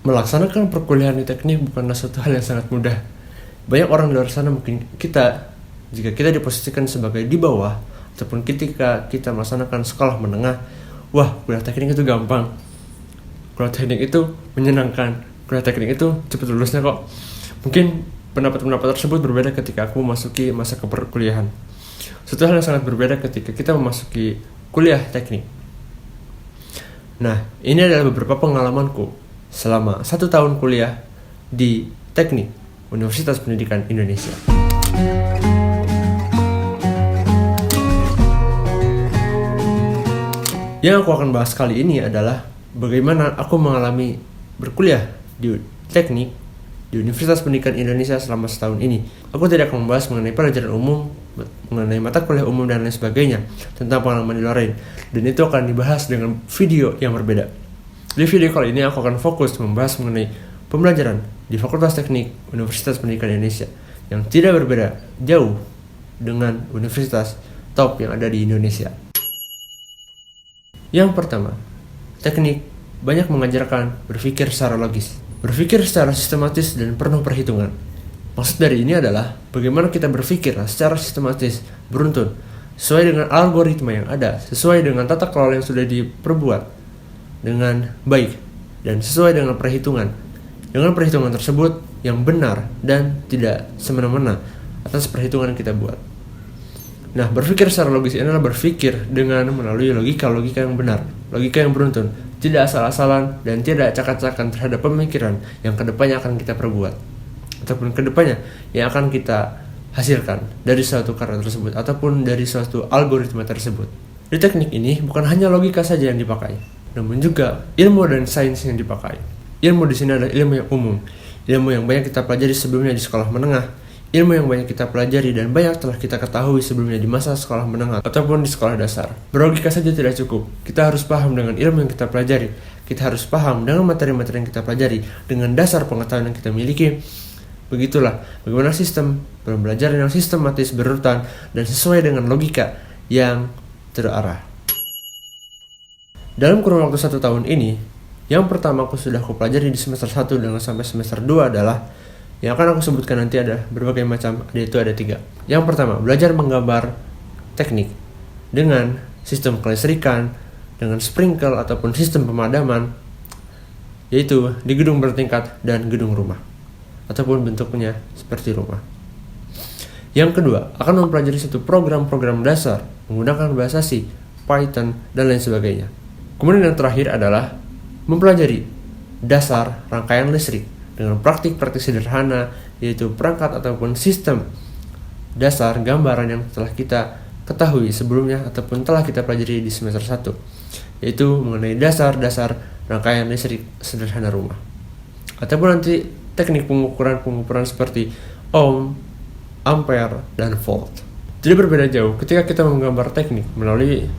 Melaksanakan perkuliahan di teknik bukanlah suatu hal yang sangat mudah. Banyak orang di luar sana mungkin jika kita diposisikan sebagai di bawah, ataupun ketika kita melaksanakan sekolah menengah, wah, kuliah teknik itu gampang, kuliah teknik itu menyenangkan, kuliah teknik itu cepat lulusnya kok. Mungkin pendapat-pendapat tersebut berbeda ketika aku memasuki masa keperkuliahan. Suatu hal yang sangat berbeda ketika kita memasuki kuliah teknik. Nah, ini adalah beberapa pengalamanku selama 1 tahun kuliah di Teknik Universitas Pendidikan Indonesia. Yang aku akan bahas kali ini adalah bagaimana aku mengalami berkuliah di Teknik di Universitas Pendidikan Indonesia selama setahun ini. Aku tidak akan membahas mengenai pelajaran umum, mengenai mata kuliah umum dan lain sebagainya, tentang pengalaman di luar lain. Dan itu akan dibahas dengan video yang berbeda. Di video kali ini aku akan fokus membahas mengenai pembelajaran di Fakultas Teknik Universitas Pendidikan Indonesia yang tidak berbeda jauh dengan universitas top yang ada di Indonesia. Yang pertama, teknik banyak mengajarkan berpikir secara logis, berpikir secara sistematis dan penuh perhitungan. Maksud dari ini adalah bagaimana kita berpikir secara sistematis, beruntun, sesuai dengan algoritma yang ada, sesuai dengan tata kelola yang sudah diperbuat dengan baik dan sesuai dengan perhitungan. Dengan perhitungan tersebut yang benar dan tidak semena-mena atas perhitungan yang kita buat. Nah, berpikir secara logis ini adalah berpikir dengan melalui logika-logika yang benar, logika yang beruntun, tidak asal-asalan dan tidak acak-acakan terhadap pemikiran yang kedepannya akan kita perbuat, ataupun kedepannya yang akan kita hasilkan dari suatu karya tersebut ataupun dari suatu algoritma tersebut. Di teknik ini bukan hanya logika saja yang dipakai, namun juga ilmu dan sains yang dipakai. Ilmu di sini adalah ilmu yang umum, ilmu yang banyak kita pelajari sebelumnya di sekolah menengah, ilmu yang banyak kita pelajari dan banyak telah kita ketahui sebelumnya di masa sekolah menengah ataupun di sekolah dasar. Berlogika saja tidak cukup, kita harus paham dengan ilmu yang kita pelajari, kita harus paham dengan materi-materi yang kita pelajari, dengan dasar pengetahuan yang kita miliki. Begitulah bagaimana sistem pembelajaran yang sistematis, berurutan, dan sesuai dengan logika yang terarah. Dalam kurun waktu 1 tahun ini, yang pertama aku pelajari di semester 1 dan sampai semester 2 adalah yang akan aku sebutkan nanti ada berbagai macam, yaitu ada 3. Yang pertama, belajar menggambar teknik dengan sistem kelistrikan, dengan sprinkle ataupun sistem pemadaman, yaitu di gedung bertingkat dan gedung rumah, ataupun bentuknya seperti rumah. Yang kedua, akan mempelajari satu program-program dasar menggunakan bahasa C, Python, dan lain sebagainya. Kemudian yang terakhir adalah mempelajari dasar rangkaian listrik dengan praktik-praktik sederhana, yaitu perangkat ataupun sistem dasar gambaran yang telah kita ketahui sebelumnya ataupun telah kita pelajari di semester 1, yaitu mengenai dasar-dasar rangkaian listrik sederhana rumah. Ataupun nanti teknik pengukuran seperti ohm, ampere, dan volt. Jadi berbeda jauh ketika kita menggambar teknik melalui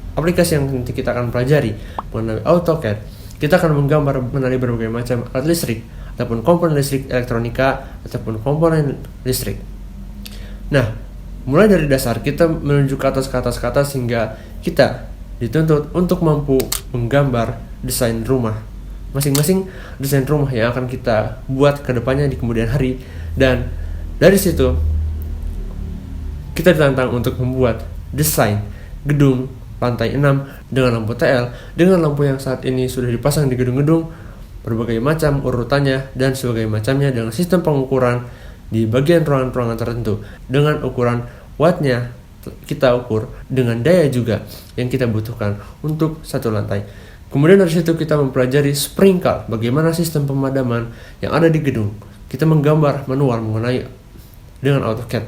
aplikasi yang nanti kita akan pelajari mengenai AutoCAD. Kita akan menggambar melalui berbagai macam alat listrik ataupun komponen listrik elektronika ataupun komponen listrik. Nah, mulai dari dasar kita menuju ke atas sehingga kita dituntut untuk mampu menggambar desain rumah. Masing-masing desain rumah yang akan kita buat ke depannya di kemudian hari, dan dari situ kita ditantang untuk membuat desain gedung lantai 6 dengan lampu TL, dengan lampu yang saat ini sudah dipasang di gedung-gedung berbagai macam urutannya dan sebagainya macamnya, dengan sistem pengukuran di bagian ruangan-ruangan tertentu, dengan ukuran wattnya kita ukur, dengan daya juga yang kita butuhkan untuk satu lantai. Kemudian dari situ kita mempelajari sprinkle, bagaimana sistem pemadaman yang ada di gedung. Kita menggambar manual mengenai dengan AutoCAD,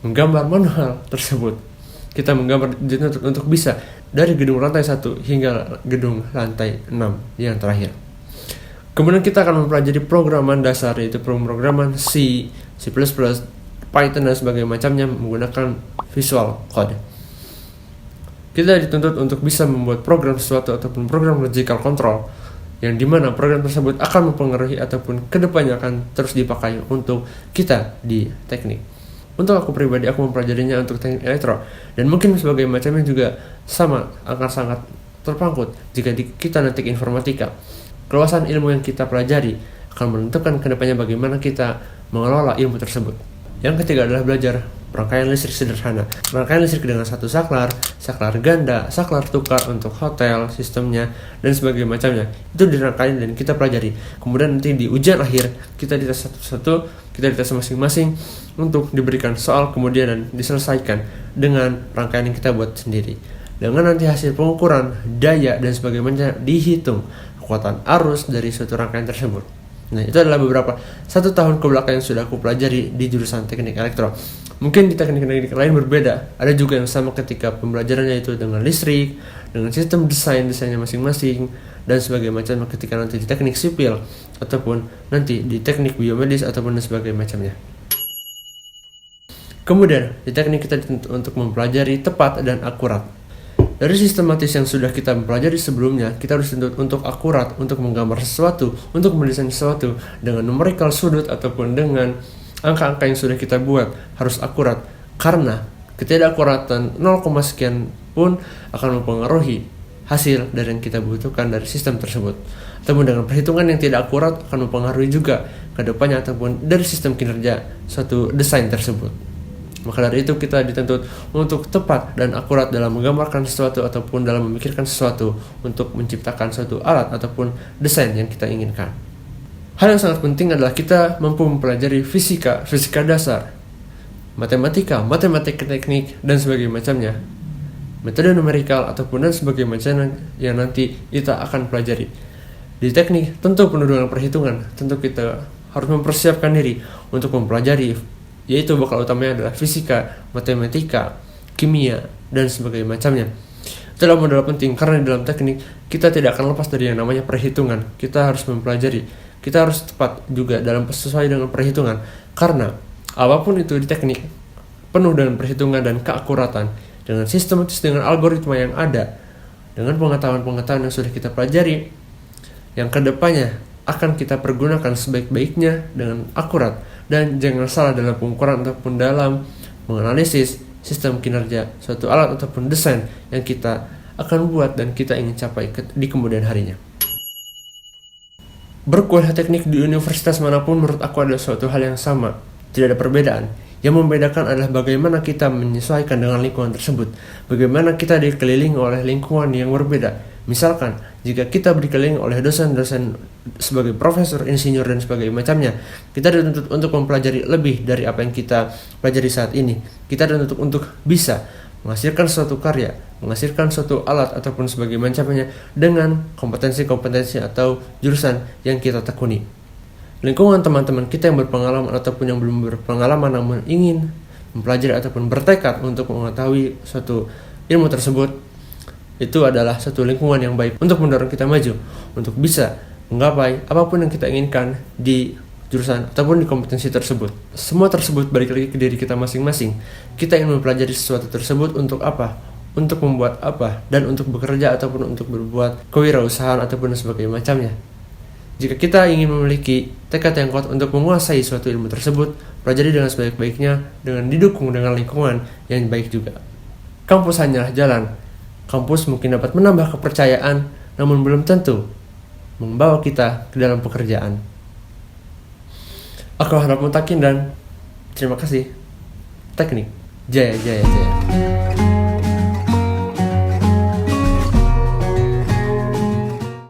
menggambar manual tersebut. Kita menggambar untuk bisa dari gedung lantai 1 hingga gedung lantai 6 yang terakhir. Kemudian kita akan mempelajari programan dasar, yaitu pemrograman C, C++, Python dan sebagainya macamnya menggunakan Visual Code. Kita dituntut untuk bisa membuat program sesuatu ataupun program logical control yang dimana program tersebut akan mempengaruhi ataupun kedepannya akan terus dipakai untuk kita di teknik. Untuk aku pribadi, aku mempelajarinya untuk teknik elektro, dan mungkin sebagai macamnya juga sama akan sangat terpangkut jika kita nanti informatika. keluasan ilmu yang kita pelajari akan menentukan kedepannya bagaimana kita mengelola ilmu tersebut. Yang ketiga adalah belajar rangkaian listrik sederhana. Rangkaian listrik dengan satu saklar, saklar ganda, saklar tukar untuk hotel, sistemnya, dan sebagainya macamnya. Itu dirangkai dan kita pelajari. Kemudian nanti di ujian akhir, kita dites satu-satu, kita dites masing-masing untuk diberikan soal kemudian dan diselesaikan dengan rangkaian yang kita buat sendiri. Dengan nanti hasil pengukuran, daya, dan sebagainya dihitung kekuatan arus dari suatu rangkaian tersebut. Nah, itu adalah beberapa 1 tahun kebelakang yang sudah aku pelajari di jurusan teknik elektro. Mungkin di teknik-teknik lain berbeda. Ada juga yang sama ketika pembelajarannya itu dengan listrik, dengan sistem desainnya masing-masing, dan sebagainya macam ketika nanti di teknik sipil, ataupun nanti di teknik biomedis, ataupun dan sebagainya macamnya. Kemudian, di teknik kita dituntut untuk mempelajari tepat dan akurat. Dari sistematis yang sudah kita pelajari sebelumnya, kita harus dituntut untuk akurat, untuk menggambar sesuatu, untuk mendesain sesuatu dengan numerical sudut ataupun dengan angka-angka yang sudah kita buat harus akurat. Karena ketidakakuratan 0, sekian pun akan mempengaruhi hasil dari yang kita butuhkan dari sistem tersebut. Ataupun dengan perhitungan yang tidak akurat akan mempengaruhi juga ke depannya ataupun dari sistem kinerja suatu desain tersebut. Maka dari itu kita dituntut untuk tepat dan akurat dalam menggambarkan sesuatu ataupun dalam memikirkan sesuatu untuk menciptakan suatu alat ataupun desain yang kita inginkan. Hal yang sangat penting adalah kita mampu mempelajari fisika dasar, matematika teknik, dan sebagainya macamnya. Metode numerikal ataupun dan sebagainya macamnya yang nanti kita akan pelajari. Di teknik tentu penuh dengan perhitungan, tentu kita harus mempersiapkan diri untuk mempelajari, yaitu bakal utamanya adalah fisika, matematika, kimia, dan sebagainya macamnya. Itu adalah modal penting karena di dalam teknik kita tidak akan lepas dari yang namanya perhitungan. Kita harus mempelajari, kita harus tepat juga dalam sesuai dengan perhitungan. Karena apapun itu di teknik penuh dengan perhitungan dan keakuratan, dengan sistematis, dengan algoritma yang ada, dengan pengetahuan-pengetahuan yang sudah kita pelajari, yang kedepannya akan kita pergunakan sebaik-baiknya dengan akurat. Dan jangan salah dalam pengukuran ataupun dalam menganalisis sistem kinerja suatu alat ataupun desain yang kita akan buat dan kita ingin capai di kemudian harinya. Berkuliah teknik di universitas manapun menurut aku adalah suatu hal yang sama, tidak ada perbedaan. Yang membedakan adalah bagaimana kita menyesuaikan dengan lingkungan tersebut, bagaimana kita dikelilingi oleh lingkungan yang berbeda. Misalkan, jika kita dikelilingi oleh dosen-dosen sebagai profesor, insinyur, dan sebagainya macamnya, kita dituntut untuk mempelajari lebih dari apa yang kita pelajari saat ini. Kita dituntut untuk bisa menghasilkan suatu karya, menghasilkan suatu alat ataupun sebagainya macamnya dengan kompetensi-kompetensi atau jurusan yang kita tekuni. Lingkungan teman-teman kita yang berpengalaman ataupun yang belum berpengalaman namun ingin mempelajari ataupun bertekad untuk mengetahui suatu ilmu tersebut, itu adalah satu lingkungan yang baik untuk mendorong kita maju, untuk bisa menggapai apapun yang kita inginkan di jurusan ataupun di kompetensi tersebut. Semua tersebut balik lagi ke diri kita masing-masing. Kita ingin mempelajari sesuatu tersebut untuk apa? Untuk membuat apa? Dan untuk bekerja ataupun untuk berbuat kewirausahaan ataupun sebagainya macamnya. Jika kita ingin memiliki tekad yang kuat untuk menguasai suatu ilmu tersebut, pelajari dengan sebaik-baiknya dengan didukung dengan lingkungan yang baik juga. Kampus hanyalah jalan. Kampus mungkin dapat menambah kepercayaan, namun belum tentu membawa kita ke dalam pekerjaan. Aku harap mutakin dan terima kasih. Teknik. Jaya, jaya, jaya.